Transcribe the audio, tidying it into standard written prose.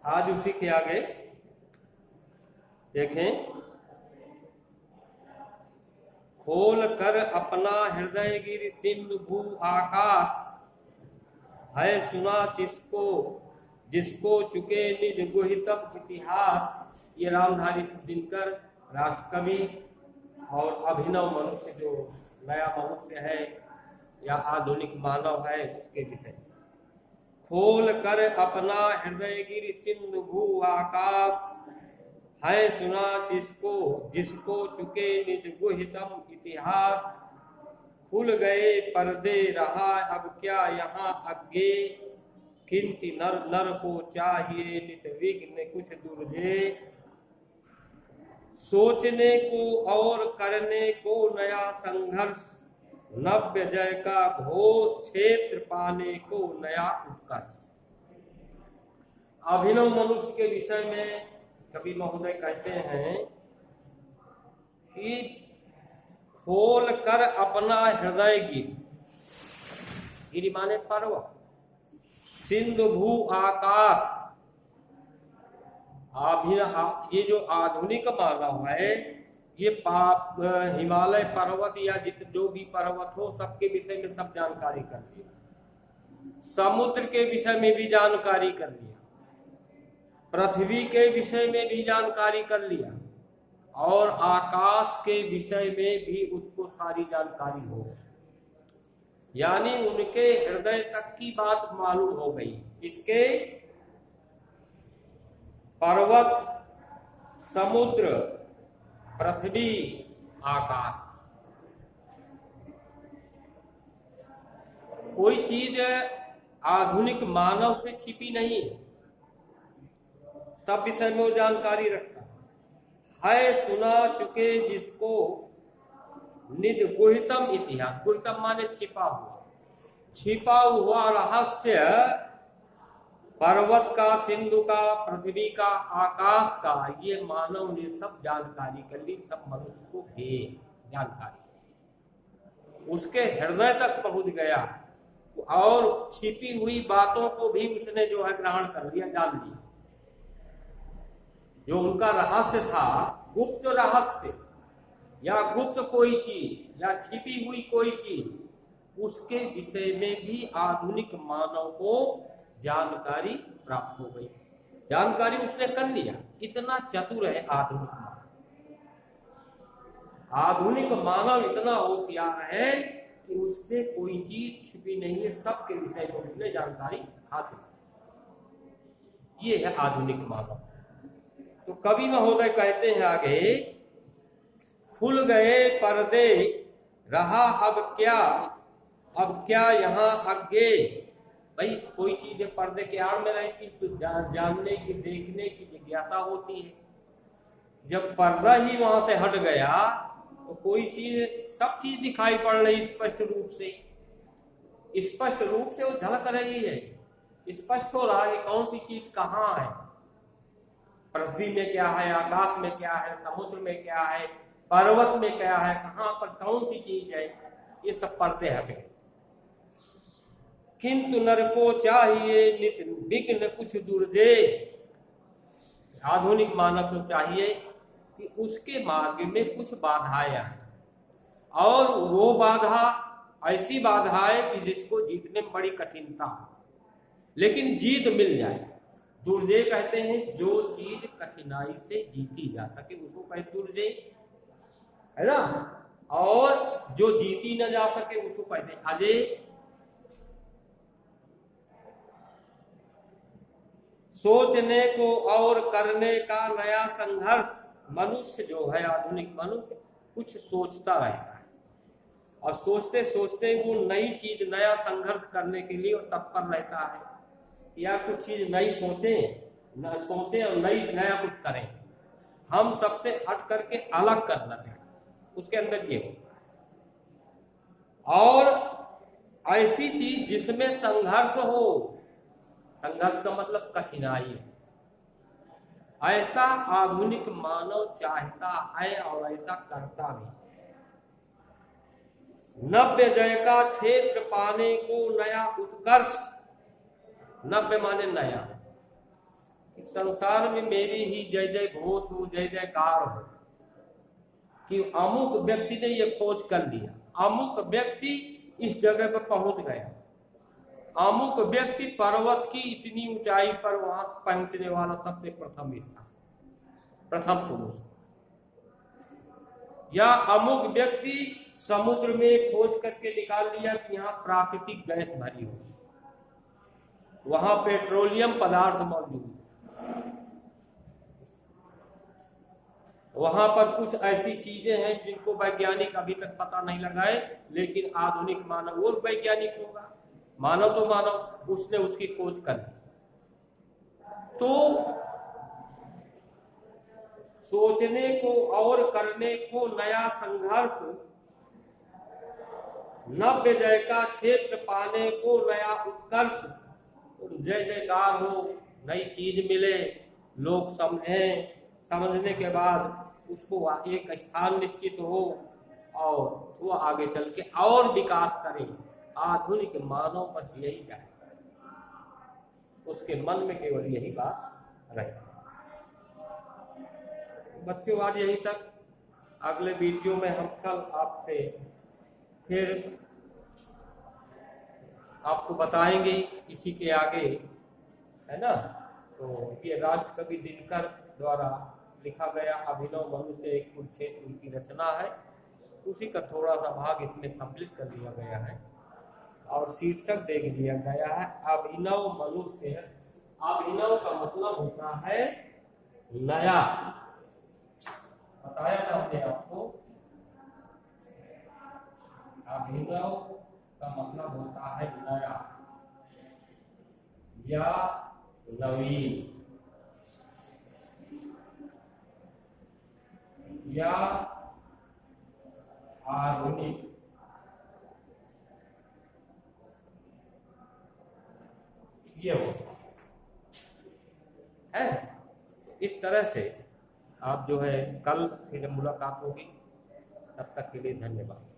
आज उसी के आगे देखें, खोल कर अपना हृदय गिर सिंधु भू आकाश, है सुना जिसको जिसको चुके निज गुहितम इतिहास। ये रामधारी दिनकर राष्ट्र कवि और अभिनव मनुष्य, जो नया मनुष्य है या आधुनिक मानव है, उसके विषय। खोल कर अपना हृदय गिर सिंधु भू आकाश, है सुना जिसको जिसको चुके निज गुहितम इतिहास। खुल गए पर्दे रहा अब क्या यहाँ अज्ञे, किंतु नर नर को चाहिए नित विघ्न कुछ दुर्जे। सोचने को और करने को नया संघर्ष, नव्य जय का घोर क्षेत्र पाने को नया उत्कर्ष। अभिनव मनुष्य के विषय में कवि महोदय कहते हैं कि खोल कर अपना हृदय गिर माने पर्वत, सिंधु भू आकाश। ये जो आधुनिक मानव है, ये हिमालय पर्वत या जो भी पर्वत हो, सबके विषय में सब जानकारी कर लिया। समुद्र के विषय में भी जानकारी कर लिया, पृथ्वी के विषय में भी जानकारी कर लिया, और आकाश के विषय में भी उसको सारी जानकारी हो। यानी उनके हृदय तक की बात मालूम हो गई। इसके पर्वत, समुद्र, पृथ्वी, आकाश, कोई चीज आधुनिक मानव से छिपी नहीं है, सब विषय में वो जानकारी रखता है। सुना चुके जिसको निज गुहितम इतिहास, गुहितम माने छिपा हुआ रहस्य, पर्वत का, सिंधु का, पृथ्वी का, आकाश का, ये मानव ने सब जानकारी कर ली, सब मनुष्य को दे जानकारी, उसके हृदय तक पहुंच गया, और छिपी हुई बातों को भी उसने जो है ग्रहण कर लिया, जान लिया। जो उनका रहस्य था, गुप्त रहस्य या गुप्त कोई चीज या छिपी हुई कोई चीज, उसके विषय में भी आधुनिक मानव को जानकारी प्राप्त हो गई, जानकारी उसने कर लिया। इतना चतुर है आधुनिक मानव। आधुनिक मानव इतना होशियार है कि उससे कोई चीज छिपी नहीं है, सबके विषय में उसने जानकारी हासिल की। ये है आधुनिक मानव। तो कवि महोदय कहते हैं आगे, खुल गए पर्दे रहा अब क्या यहाँ अज्ञे। भाई कोई चीज पर्दे के आड़ में रहती तो जानने की, देखने की जिज्ञासा होती है। जब पर्दा ही वहां से हट गया तो कोई चीज, सब चीज दिखाई पड़ रही स्पष्ट रूप से, वो झलक रही है, स्पष्ट हो रहा है कि कौन सी चीज कहाँ है, पृथ्वी में क्या है, आकाश में क्या है, समुद्र में क्या है, पर्वत में क्या है, कहाँ पर कौन सी चीज है, ये सब पर्दे हटे। किंतु नर को चाहिए नित विघ्न कुछ दुर्जे। आधुनिक मानव को चाहिए कि उसके मार्ग में कुछ बाधाएं आए, और वो बाधा ऐसी बाधा है कि जिसको जीतने में बड़ी कठिनता हो, लेकिन जीत मिल जाए। दुर्जय कहते हैं जो चीज कठिनाई से जीती जा सके उसको कहते दुर्जय, है ना। और जो जीती न जा सके उसको कहते अजय। सोचने को और करने का नया संघर्ष। मनुष्य जो है, आधुनिक मनुष्य कुछ सोचता रहता है, और सोचते सोचते वो नई चीज, नया संघर्ष करने के लिए तत्पर रहता है। या कुछ चीज नई सोचें और नया कुछ करें। हम सबसे हट करके अलग करना चाहिए, उसके अंदर ये हो। और ऐसी चीज जिसमें संघर्ष हो, संघर्ष का मतलब कठिनाई है, ऐसा आधुनिक मानव चाहता है और ऐसा करता भी। नव्य जय का क्षेत्र पाने को नया उत्कर्ष। नव्य माने नया, कि संसार में मेरी ही जय जय घोष हो, जय जयकार हो, कि अमुक व्यक्ति ने ये खोज कर लिया, अमुक व्यक्ति इस जगह पर पहुंच गया, अमुक व्यक्ति पर्वत की इतनी ऊंचाई पर वहां पहुंचने वाला सबसे प्रथम स्थान, प्रथम पुरुष, या अमुक व्यक्ति समुद्र में खोज करके निकाल लिया कि यहाँ प्राकृतिक गैस भरी हो, वहां पेट्रोलियम पदार्थ मौजूद है, वहां पर कुछ ऐसी चीजें हैं जिनको वैज्ञानिक अभी तक पता नहीं लगाए, लेकिन आधुनिक मानव वो वैज्ञानिक होगा, मानव तो मानव, उसने उसकी खोज कर ली। तो सोचने को और करने को नया संघर्ष, नव्य जय का क्षेत्र पाने को नया उत्कर्ष, जय जयकार हो, नई चीज मिले, लोग समझें, समझने के बाद उसको एक स्थान निश्चित हो और वो आगे चल के और विकास करे। आधुनिक मानव बस यही चाहे, उसके मन में केवल यही बात रहे। बच्चों आज यही तक, अगले वीडियो में हम कल आपसे फिर आपको बताएंगे इसी के आगे, है ना। तो ये राष्ट्रकवि दिनकर द्वारा लिखा गया अभिनव मनुष्य एक कुरुक्षेत्र उनकी रचना है, उसी का थोड़ा सा भाग इसमें सम्मिलित कर दिया गया है और शीर्षक दे दिया गया है अभिनव मनुष्य। अभिनव का मतलब होता है नया, बताया था हमने आपको। अभिनव का मतलब होता है नया या नवीन या आधुनिक। ये हो है, इस तरह से आप जो है कल फिर मुलाकात होगी। तब तक के लिए धन्यवाद।